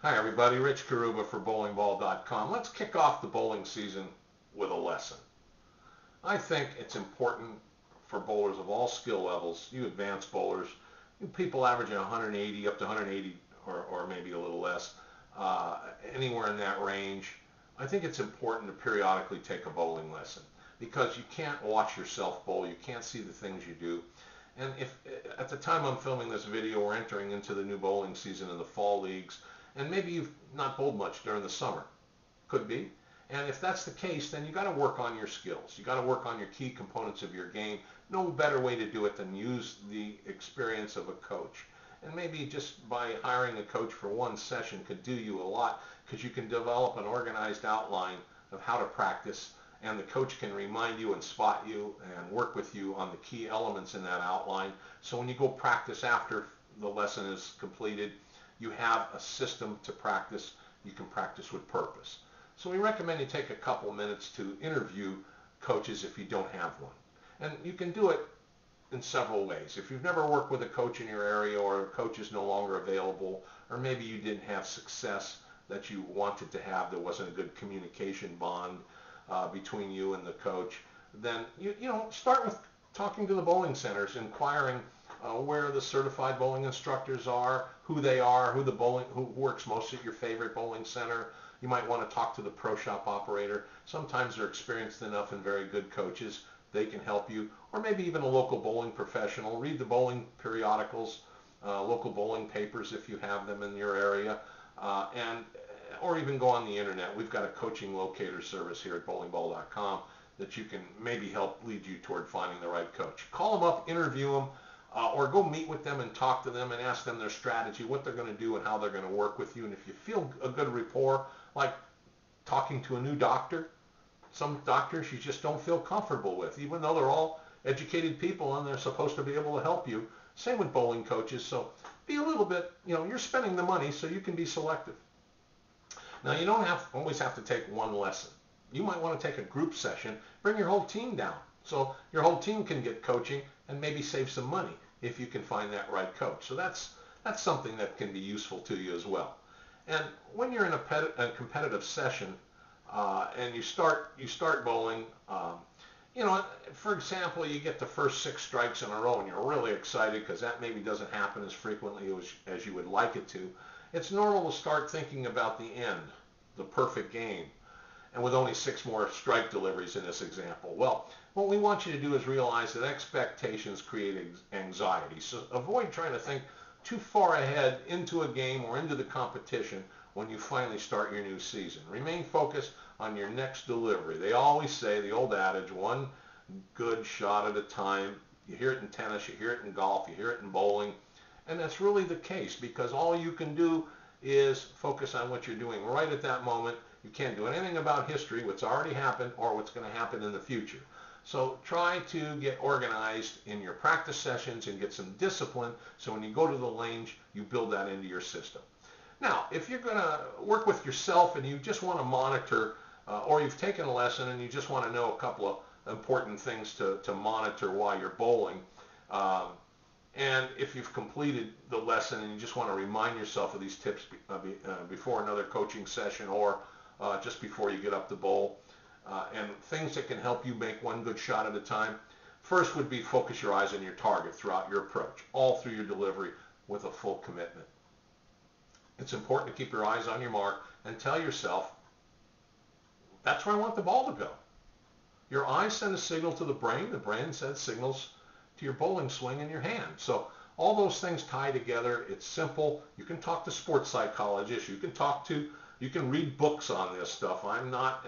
Hi everybody, Rich Carrubba for bowlingball.com. Let's kick off the bowling season with a lesson. I think it's important for bowlers of all skill levels, you advanced bowlers, you people averaging 180 up to 180 or maybe a little less, anywhere in that range. I think it's important to periodically take a bowling lesson because you can't watch yourself bowl, you can't see the things you do. And if at the time I'm filming this video, we're entering into the new bowling season in the fall leagues, and maybe you've not bowled much during the summer. Could be. And if that's the case, then you got to work on your skills. You got to work on your key components of your game. No better way to do it than use the experience of a coach. And maybe just by hiring a coach for one session could do you a lot, because you can develop an organized outline of how to practice, and the coach can remind you and spot you and work with you on the key elements in that outline. So when you go practice after the lesson is completed, you have a system to practice. You can practice with purpose. So we recommend you take a couple minutes to interview coaches if you don't have one. And you can do it in several ways. If you've never worked with a coach in your area, or a coach is no longer available, or maybe you didn't have success that you wanted to have, there wasn't a good communication bond between you and the coach, then you start with talking to the bowling centers, inquiring where the certified bowling instructors are, who they are, who works most at your favorite bowling center. You might want to talk to the pro shop operator. Sometimes they're experienced enough and very good coaches. They can help you. Or maybe even a local bowling professional. Read the bowling periodicals, local bowling papers if you have them in your area, or even go on the internet. We've got a coaching locator service here at bowlingball.com that you can maybe help lead you toward finding the right coach. Call them up, interview them, or go meet with them and talk to them and ask them their strategy, what they're going to do and how they're going to work with you. And if you feel a good rapport, like talking to a new doctor, some doctors you just don't feel comfortable with, even though they're all educated people and they're supposed to be able to help you. Same with bowling coaches. So be a little bit, you're spending the money, so you can be selective. Now, you don't always have to take one lesson. You might want to take a group session, bring your whole team down, so your whole team can get coaching and maybe save some money if you can find that right coach. So that's something that can be useful to you as well. And when you're in a competitive session and you start bowling, for example, you get the first 6 strikes in a row and you're really excited because that maybe doesn't happen as frequently as you would like it to. It's normal to start thinking about the end, the perfect game, and with only 6 more strike deliveries in this example. Well, what we want you to do is realize that expectations create anxiety. So avoid trying to think too far ahead into a game or into the competition when you finally start your new season. Remain focused on your next delivery. They always say, the old adage, one good shot at a time. You hear it in tennis, you hear it in golf, you hear it in bowling. And that's really the case, because all you can do is focus on what you're doing right at that moment. You can't do anything about history, what's already happened, or what's going to happen in the future. So try to get organized in your practice sessions and get some discipline, so when you go to the range, you build that into your system. Now, if you're going to work with yourself and you just want to monitor, or you've taken a lesson and you just want to know a couple of important things to monitor while you're bowling, and if you've completed the lesson and you just want to remind yourself of these tips before another coaching session, or just before you get up to bowl, and things that can help you make one good shot at a time. First would be focus your eyes on your target throughout your approach, all through your delivery with a full commitment. It's important to keep your eyes on your mark and tell yourself, that's where I want the ball to go. Your eyes send a signal to the brain sends signals to your bowling swing in your hand. So all those things tie together. It's simple. You can talk to sports psychologists. You can read books on this stuff. I'm not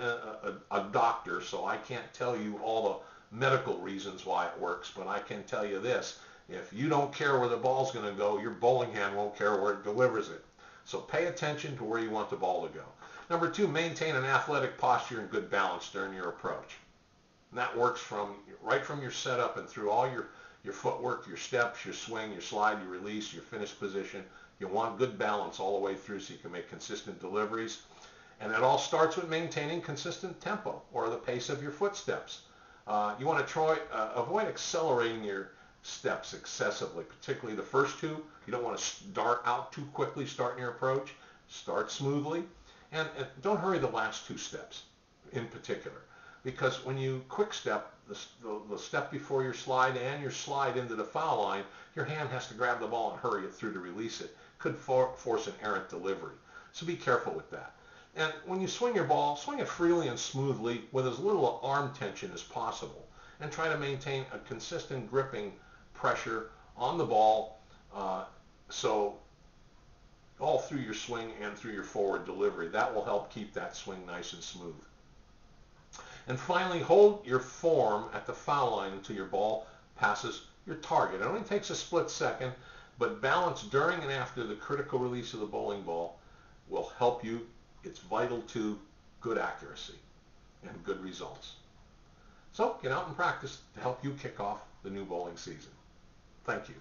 a doctor, so I can't tell you all the medical reasons why it works, but I can tell you this. If you don't care where the ball's going to go, your bowling hand won't care where it delivers it. So pay attention to where you want the ball to go. Number 2, maintain an athletic posture and good balance during your approach. And that works right from your setup and through all your footwork, your steps, your swing, your slide, your release, your finish position. You want good balance all the way through so you can make consistent deliveries. And it all starts with maintaining consistent tempo, or the pace of your footsteps. You want to avoid accelerating your steps excessively, particularly the first 2. You don't want to start out too quickly starting your approach. Start smoothly, and don't hurry the last 2 steps in particular, because when you quick step, the step before your slide and your slide into the foul line, your hand has to grab the ball and hurry it through to release it. Could force an errant delivery. So be careful with that. And when you swing your ball, swing it freely and smoothly with as little arm tension as possible, and try to maintain a consistent gripping pressure on the ball, so all through your swing and through your forward delivery. That will help keep that swing nice and smooth. And finally, hold your form at the foul line until your ball passes your target. It only takes a split second, but balance during and after the critical release of the bowling ball will help you. It's vital to good accuracy and good results. So get out and practice to help you kick off the new bowling season. Thank you.